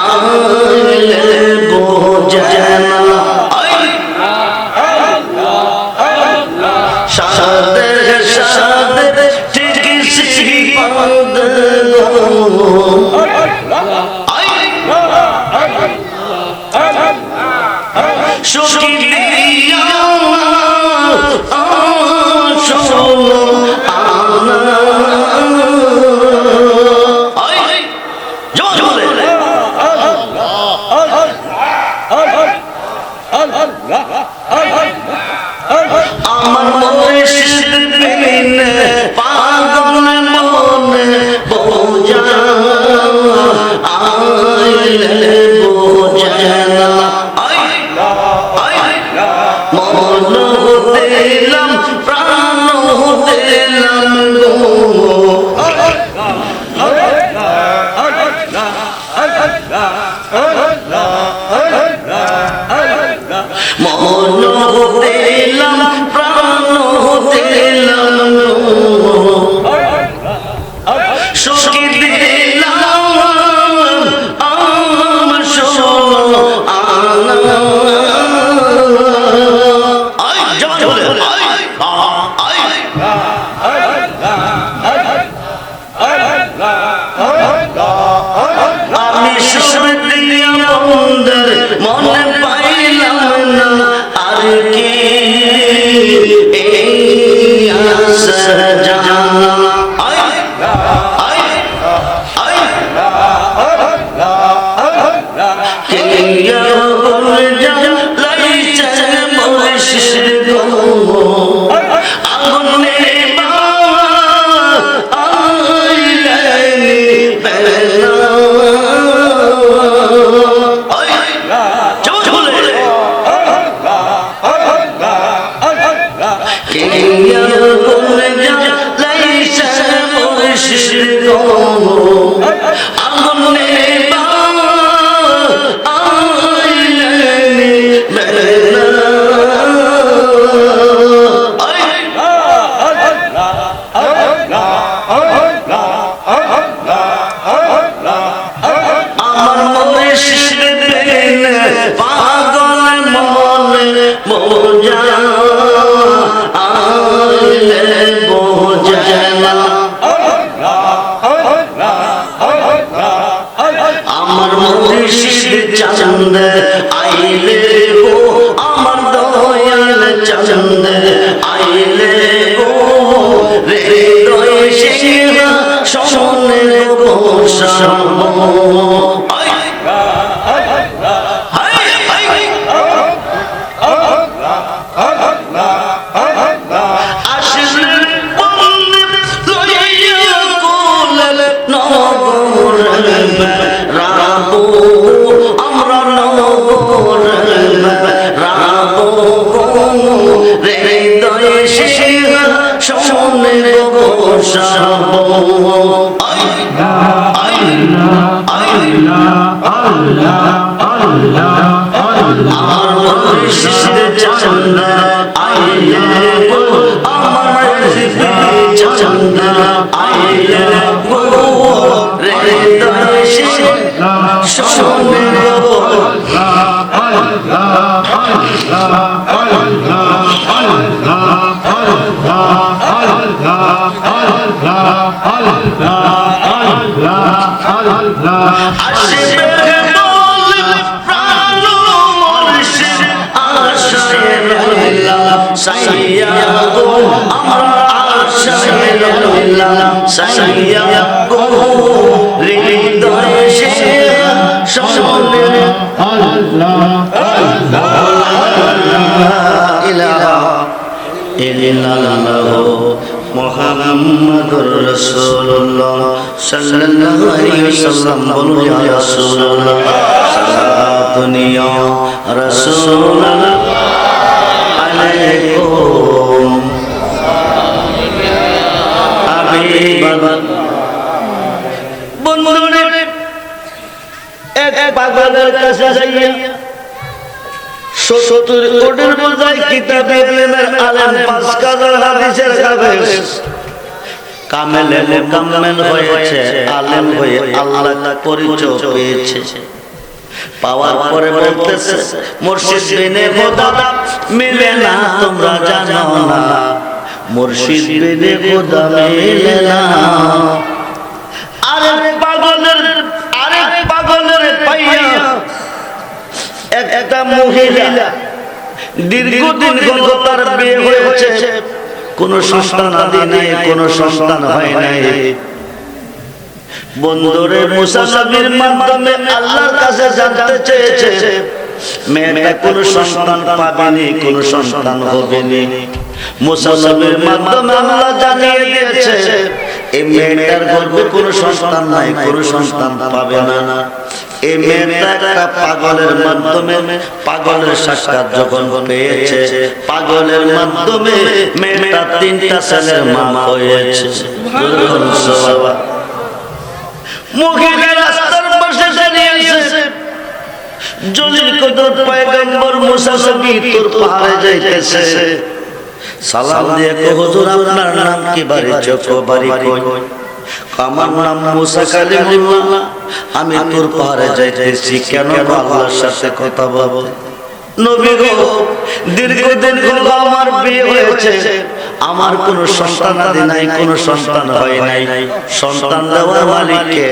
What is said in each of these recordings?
আইলে বোঝে না সাদে সাদে ঠিক সিপাদ সুখী দিয়া শোনো আমার মনে সিদ্ধ পাগল মনে বোঝা আইলে বোঝে না মন দিলাম প্রাণ দিলাম মন দিলাম প্রাণ দিলাম সুখী দিলাম আমার শোনো আমি শুনে দিয়া বন্ধের মনে পাইলাম না আর কি জানা পাগল মনে বোঝা আইলে বোঝে না আমার মুর্শিদ চন্দ আইলে গো আমার দয়াল চন্দ আইলে গো হৃদয় সিংহ শোনে গো সব রাবো আমরা নগর রাবো হৃদয়ে সিংহ শোনে গো সব আমার মুর্শিদ চন্দ আইলে গো আমার চন্দ আইলে গো হৃদয়ে সিংহ শোনে গো সাইয়া গো আমরা আশায় রইলাম সাইয়া গো হৃদয়ে সিংহ শোনে আল্লাহ ইলাহা ইল্লাল্লাহ মুহাম্মাদুর রাসূলুল্লাহ সাল্লাল্লাহু আলাইহি ওয়াসাল্লাম বলো ইয়া রাসূলুল্লাহ সালাতুন ইয়া রাসূলুল্লাহ আলাইকুম হাবিবাল্লাহ বন্ধুরে এক পাগলের কাছে যাইয়া 70 কোটির বোঝাই কিতাবে ইলমের আলেম 5000 হাদিসের হাফেজ কামেলে মুকাম্মেল হয়েছে, আলেম হয়ে আল্লাহ পরিচয় পেয়েছে। পাওয়ার পরে বলতেছে মুর্শিদ বিনে খোদা মিলে না, তোমরা জানো না মুর্শিদ বিনে খোদা মিলে না। আরে পাগলের পাইয়া একটা মহিলা দীর্ঘদিন হল তার বিয়ে হয়েছে, কোন সন্তান আদি নাই, কোন সন্তান হয় নাই। বন্ধুরে মুসা নবীর মাধ্যমে আল্লাহর কাছে জানতে চেয়েছে মেয়েটা কোন সন্তান পাবেনি, কোন সন্তান হবেনি। মুসা নবীর মাধ্যমে আল্লাহ জানিয়ে দিয়েছে এই মেয়েটার গর্ভে কোন সন্তান নাই, কোন সন্তান পাবে না। এই মেয়েটা একটা পাগলের মাধ্যমে, পাগলের সাক্ষাৎ যখন পেয়েছে, পাগলের মাধ্যমে মেয়েটা 3টা ছেলের মা হয়েছে। মহিলা রাস্তার পাশে দাঁড়িয়েছে, জলিল কদর পয়গম্বর মুসা নবী তোর পাহাড়ে যাইতেছে। সালাম দিয়ে কো হুজুর আপনার নাম কি, বাড়ি চোখ বাড়ি কই? আমার নাম মুসা কালিমুল্লাহ, আমি তোর পাহাড়ে যাইতেছি। কেন? আল্লাহর সাথে কথা বলবো। নবী গো, দীর্ঘদিন হলো আমার বিয়ে হয়েছে, আমার কোন সন্তান আদি নাই, কোন সন্তান হয় নাই। সন্তান দেওয়ার মালিক কে?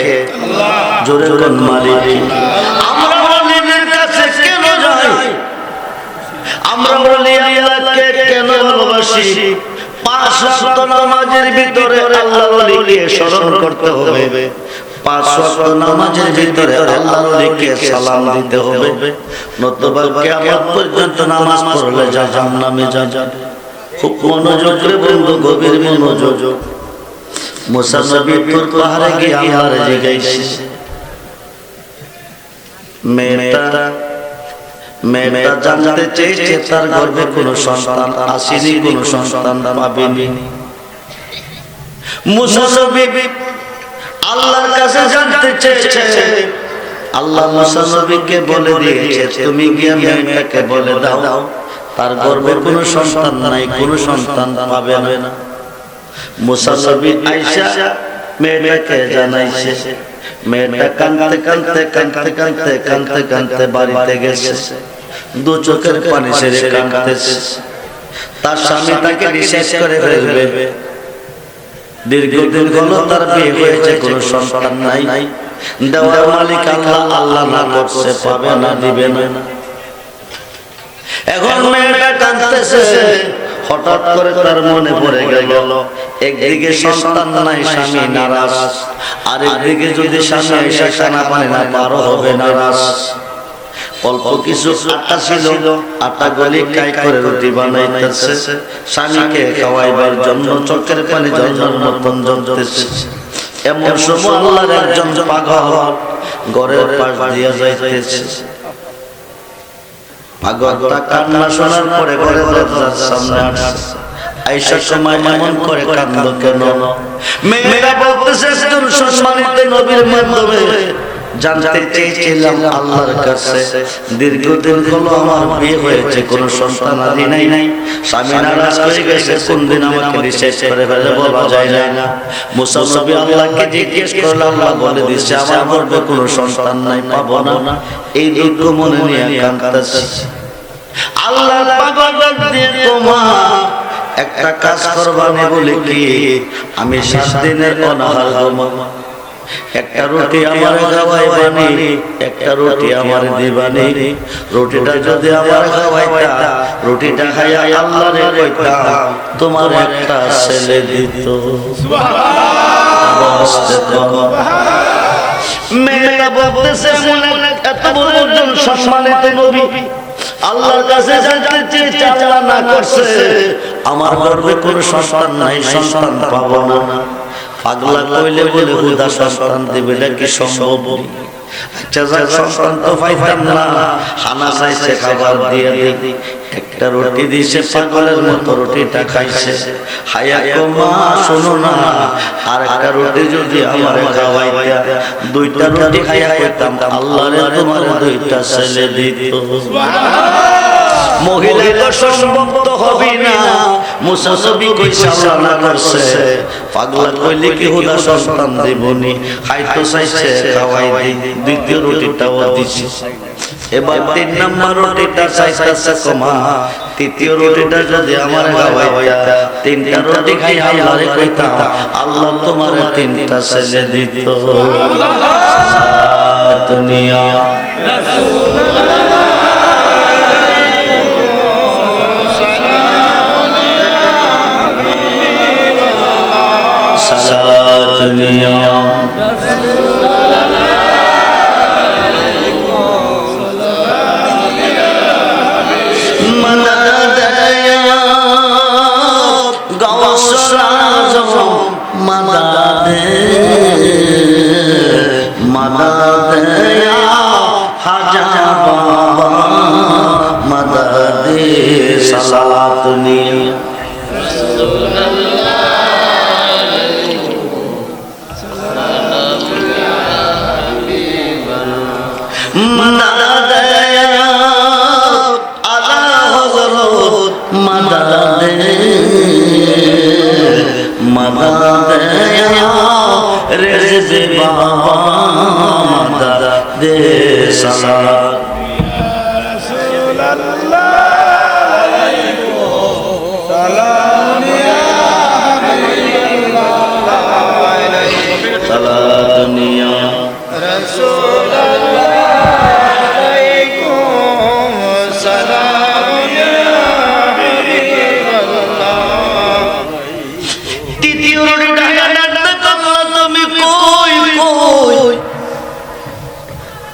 জোরে বলুন মালিক। আমরা ওলিদের কাছে কেন যাই? আমরা ওলি আল্লাহকে কেন ভালোবাসি? 5 ওয়াক্ত নামাজের ভিতরে আল্লাহর ওলিকে স্মরণ করতে হবে। 5 ওয়াক্ত নামাজের ভিতরে আল্লাহর ওলিকে সালাম দিতে হবে, নতুবা কিয়ামত পর্যন্ত নামাজ পড়লে জাহান্নামে যাবে। খুব মনোযোগ রে বন্ধু, গভীর মনোযোগ। মুসা নবী তোর পাহাড়ে গিয়ে আল্লাহর জিজ্ঞাসা, মেয়েটা জানতে চেয়েছে তার গর্ভে কোনো সন্তান আসেনি, কোনো সন্তান পাবেনি। মুসা নবী আল্লাহর কাছে জানতে চেয়েছে, আল্লাহ মুসা নবীকে বলে দিয়েছে তুমি গিয়ে মেয়েটাকে বলে দাও তার গর্ভে কোনো সন্তান নাই, কোনো সন্তান পাবে না। মুসা নবী আয়েশা মেয়েটাকে জানাইছে। মেয়েটা কাঁদতে কাঁদতে কাঁদতে কাঁদতে কাঁদতে কাঁদতে বাড়িতে গেছে, 2 চোখের পানি ছেড়ে কাঁদতেছে। তার স্বামী তাকে নিষেধ করে ফেলবে। দীর্ঘদিন হলো তার বিয়ে হয়েছে, কোনো সন্তান নাই। দেওয়ার মালিক আল্লাহ, আল্লাহ না করছে পাবে না, দিবে না। এখন মেয়েটা কাঁদতেছে, হঠাৎ করে তার মনে পড়ে গেল একদিকে সন্তান নাই, স্বামী নারাজ, আর একদিকে যদি স্বামী এসে খানা পানি না পারো হবে নারাজ। অল্প কিছু আটা ছিল, আটা গলি কাই করে রুটি বানাইতেছে, স্বামীকে খাওয়াইবার জন্য চোখের পানি ঝরঝর মতন ঝরতেছে। এমন সময় আল্লাহর একজন পাগল ঘরের পাশ দিয়ে যাইতেছে। পাগলটা কান্না শোনার পরে ঘরে দরজার সামনে আসছে। আয়েশার সময় এমন করে কান্দো কেন? মেয়েরা বলতেছে একজন সম্মানিত নবীর মাধ্যমে জানতে চেয়েছিলাম আল্লাহর কাছে, দীর্ঘদিন হলো আমার বিয়ে হয়েছে, কোনো সন্তান আদি নাই। স্বামী নারাজ হয়ে গেছে, কোন দিন আমাকে নিষেধ করে ফেলে বলা যায় না। মুসা নবী আল্লাহকে জিজ্ঞেস করলে আল্লাহ বলে দিচ্ছে আমার গর্ভে কোনো সন্তান নাই, পাবো না। এই দুঃখ মনে নিয়ে কাঁদতেছে। আল্লাহ পাগল দিয়ে তোমা একটা কাজ করবানে বলে কি, আমি 7 দিনের অনাহার ঘুমাবো, একটা রুটি আমার খাওয়াইবানি, একটা রুটি আমার দিবানি। রুটিটা যদি আমার খাওয়াইতা, রুটিটা খাইয়া আল্লাহরে কইতাম তোমার একটা ছেলে দিত। মেয়েটা বলতেছে এত বড় একজন সম্মানিত নবী আল্লাহর কাছে জানতে চেয়েছে, আল্লাহ না করছে, আমার গর্ভে কোনো সন্তান নাই, সন্তান পাবো না। পাগলা কইলে বলে হুদা সন্তান দিবে, এটা কি সম্ভব? আচ্ছা সন্তান তো পাইতাম না, খানা চাইছে খাবার দিয়ে দিই, একটা রুটি দিয়েছে, পাগলের মতো রুটিটা খাইছে। হায়া মা শোনো না, আর একটা রুটি যদি আমার খাওয়াইতা, 2টা রুটি খাইয়া কইতাম আল্লাহরে তোমার 2টা ছেলে দিত। মহিলা সম্ভব তো হবে না মুসা নবী কই সালানা করছে পাগলা কইলে কি হুদা সন্তান দেবনি খাইতো চাইছে খাওয়াই দেই দ্বিতীয় রুটিটাও দিছি এবার 3 নাম্বার রুটিটা চাইতাছে কমা তৃতীয় রুটিটা যদি আমার খাওয়াইতা 3টা রুটি খাই আল্লাহরে কইতাম আল্লাহ তোমার 3টা ছেলে দিত দুনিয়া সালাত নিয়া সালাত নিয়া রেজে বাবা মাদা দে সালাত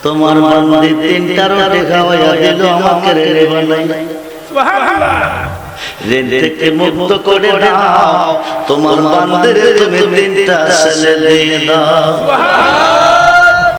তোমার বান্দি 3টা রুটি খাওয়াইয়া দিল আমাকে রে বানাই সুবহানাল্লাহ ঋণ থেকে মুক্ত করে দাও তোমার বান্দিরে তুমি 3টা ছেলে দিয়ে দাও সুবহানাল্লাহ